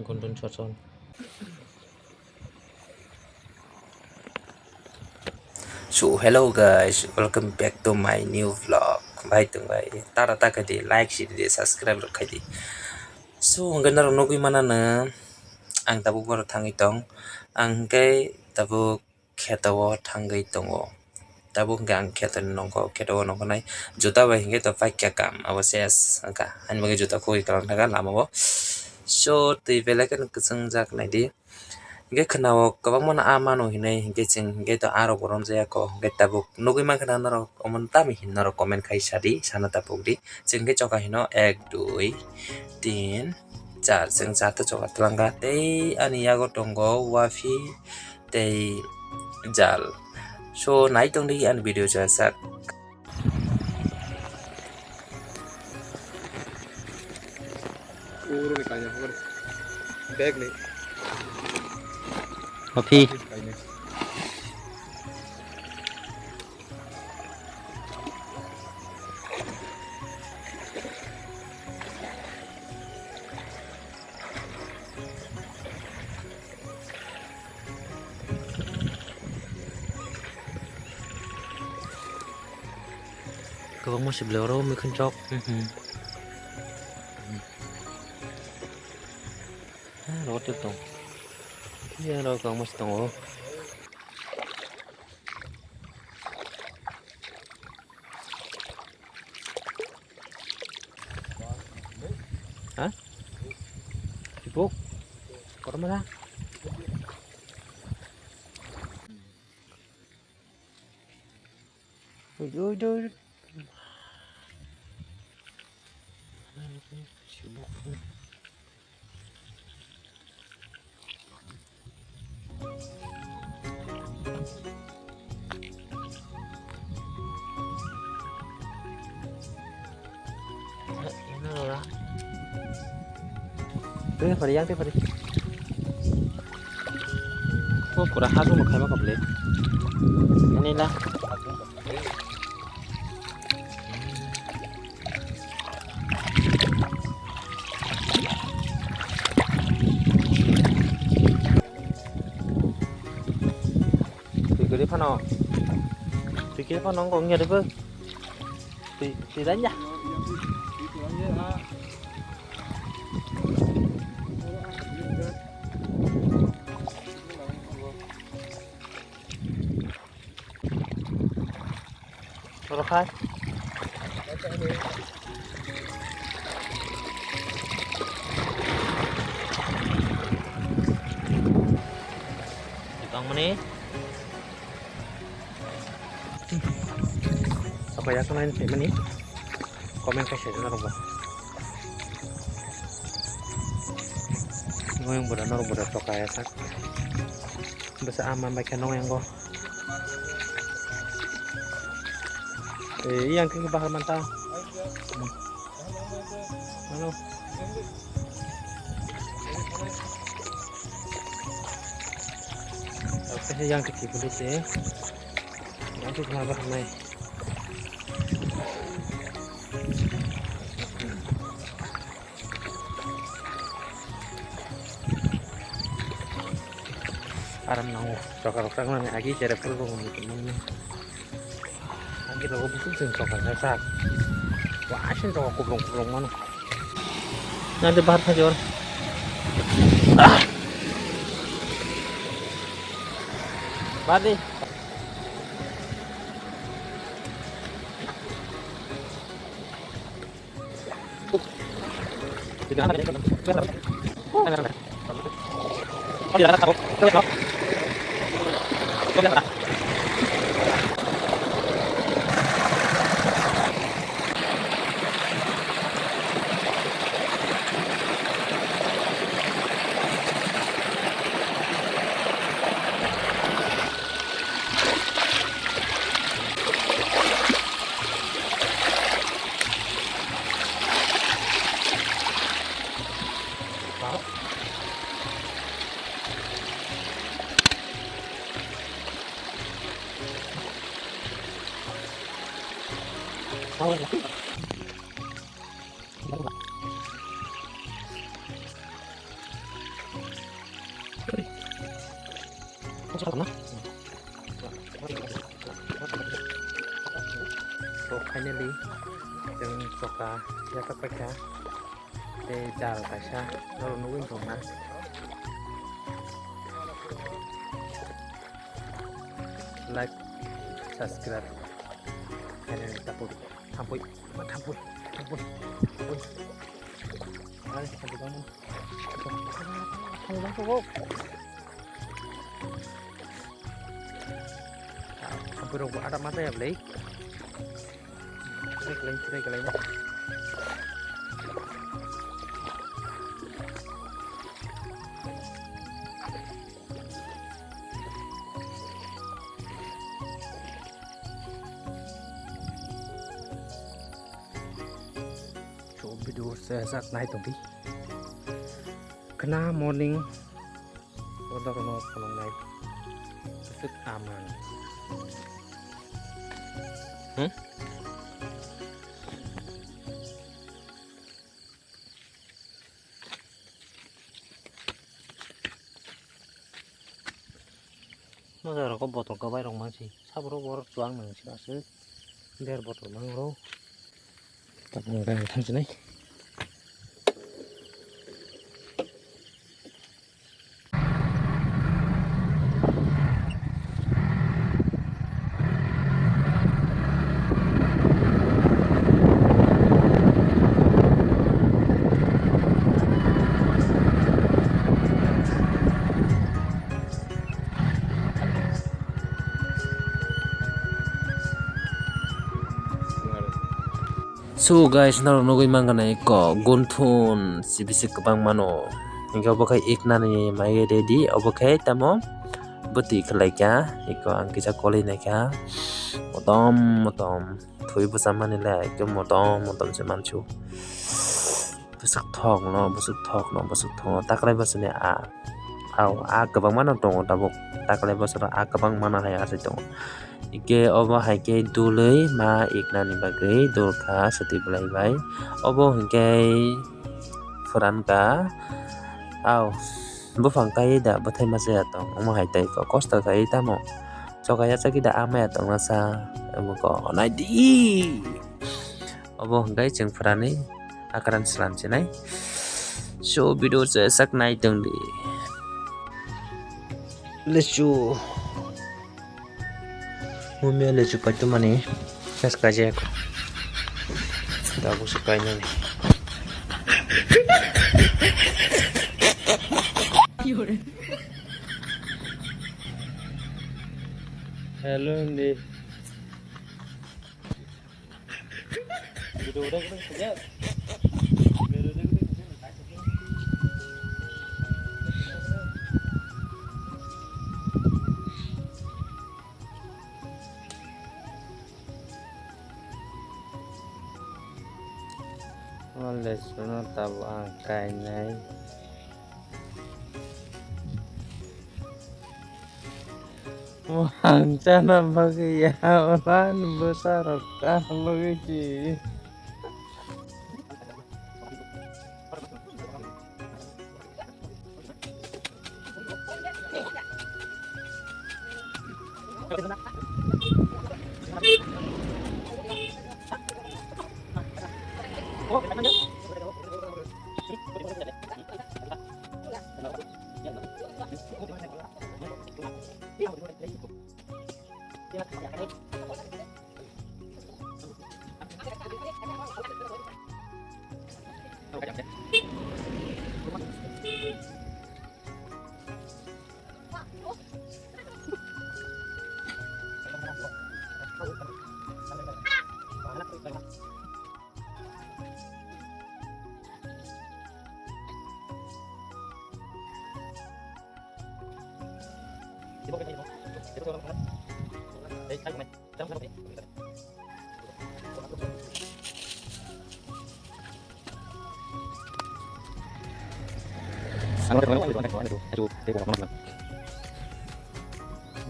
Gondon Chotson. So hello guys, welcome back to my new vlog. Bye tung bye. Tara taka di like si di subscribe kai di. So hanggang narong nugui mana na ang tabuk baru tangi tong ang kai tabuk ketawo tangi tongo. Tabuk gang ketan nongko ketawo nongko nai juta ba hingga to pakai kam awases angka han bagi juta koi kalang taga lama bo. So ti belakan keseng jak nai di. Hingga kenal kabang mana amano hinai hingga cing hingga to aro borom jaya ko hingga tabuk nugui man kana naro omen tami hin naro komen kai sadi sana tabuk di cing hingga coka hino 1 2 3 4 cing satu coka telangga tei ani yago tonggo wafi tei jal so nai tong di an video jasak Puro nih kayaknya, bag nih. Wafi Kayaknya. kabang mo si Bloro may kunchok. Rot ito. Yan raw kang mas tong. Hah? Sibuk? Para mana? Uy. Sibuk. Tuh, pada yang pada. Oh, kurang hasil mau kayak apa boleh? Ini lah. Pikir apa nongkrongnya deh bang? Tidaknya. Rokai. Ditang mana? Apa ya kemarin kayak mana? Komen kasih na ba? Ngoyong boda naro boda to kaya sak. Basa aman ba kanong yang go. Iyang kang bahal man ta. Ano? Kasi yang kikipulis Yang kumabak may. Aram nang cokak-cokak man lagi cara perlu ngomong. Lagi lo butuh sing cokak sak. Wah, asin cokak kublong-kublong mana. Nanti bahar saja. Badi. Tidak ada. Oh, tidak ada. Tidak ada. So finally yung soka ya kapagka jal pa siya narunuin ko na like subscribe and tapos tampoy ay sabi ko mo ano lang ko pero ada mata ya Blake Trek lain so video saya saat naik topi kena morning udah kena kalau naik sedikit aman nó giờ có botol có bay rong mang sih sabro bor cuang mang sih asik biar botol mang ro tập người ta tham sini So guys, narunugay man kanay ko guntun si bisik kabang mano. Ikaw ba kay ikna ni may ready? O ba kay tamo? Buti kalay ka? Ikaw ang kita kolay na ka? Motom. Tuy busama nila. Ikaw motom si manchu. Busuk thok no. Takalay ba suni a? A kabang mano tong tabok. Takalay ba suni a kabang mano hay asay tong. Ike obo haike dulai ma ikna ni bagai dulka seti belai bai obo hingke furan ka bufang kai da bathai mase atong omo haitai ko kosta kai tamo sokaya saki da ama atong nasa omo ko nai di obo hingkai jeng furani akaran selan chenai so video se sak nai tong di lesu Mumia le chupa tu mani kas kaje ko ta bu sukai ni hello ni video udah kerja oleh sunat tabu angkai nai wang cana bagi ya orang besar kan begitu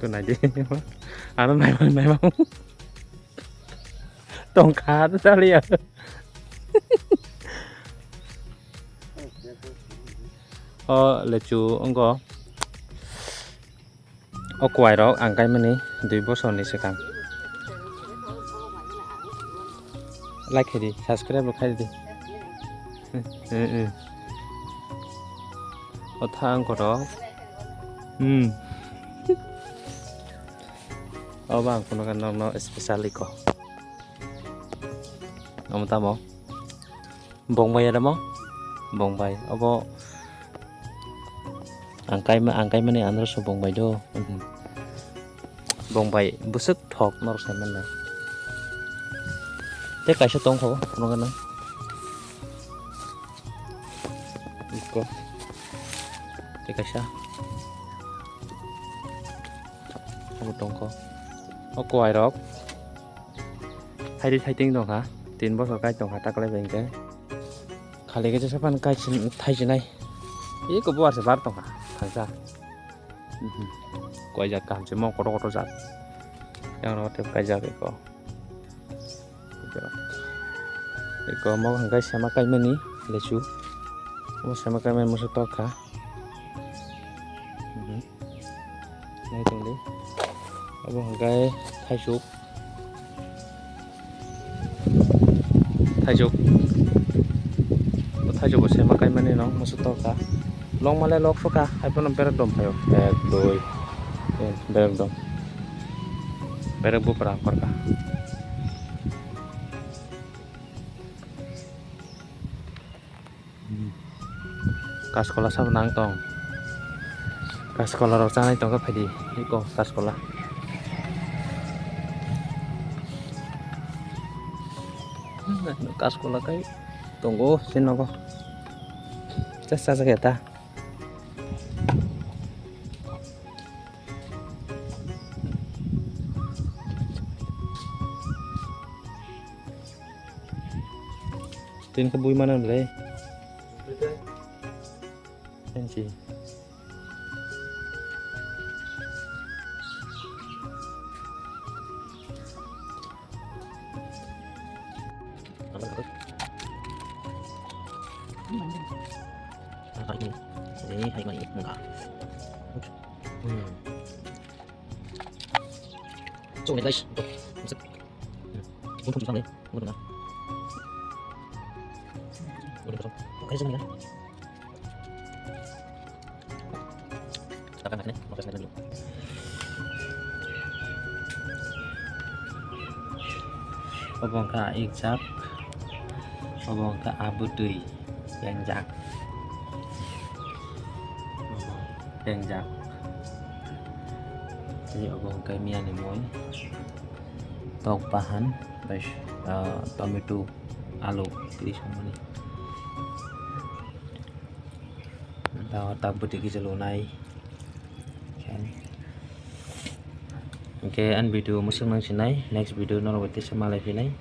Cái này chứ nó này không tông cá nó ra liền lecu engko kuai rok angkai mani 2 bosorni sekang like di subscribe lo khai di thang ko rok bang kono kan no especially ko tamo bongbay ada mo bongbay obo angkai mani andro so bongbay do bongbay busuk thok nor semen na te kaisa tong ko kono kan iko te kaisa obo tong ko kuai rok hai di thaiting dong ha 3 bosor kai tong ha tak lai beng ke khali ke sepan kai thai jinai e ko buar se bar tong ha thangsa kuai ja kam se mo ko jat yang no te kai ja ke ko iko mo hangkai sama kai mani lechu mo sama kai men mo se tok ha nai tong di abo hangkai thai sup thaijuk se makai mani no musuto ka long male lok foka hai pon berak dom phayo 1 2 berak dom berak bu pra kor ka ka sekolah sa nang tong ka sekolah rok chanai tong ka phadi iko ka sekolah ka sekolah kai tunggu sini kok cesa kita tin kebui mana boleh sih ini hai mani enggak coba guys untuk bisa nih udah oke sebenarnya kita makan prosesnya dulu obong ka ikjap obong ka abudui yang jak jak jadi obong kai mian ni moy tok pahan bas tomato alu pilih semua ni dah tak putih ke jelunai oke an video musim nang sinai next video nor wati sama live ini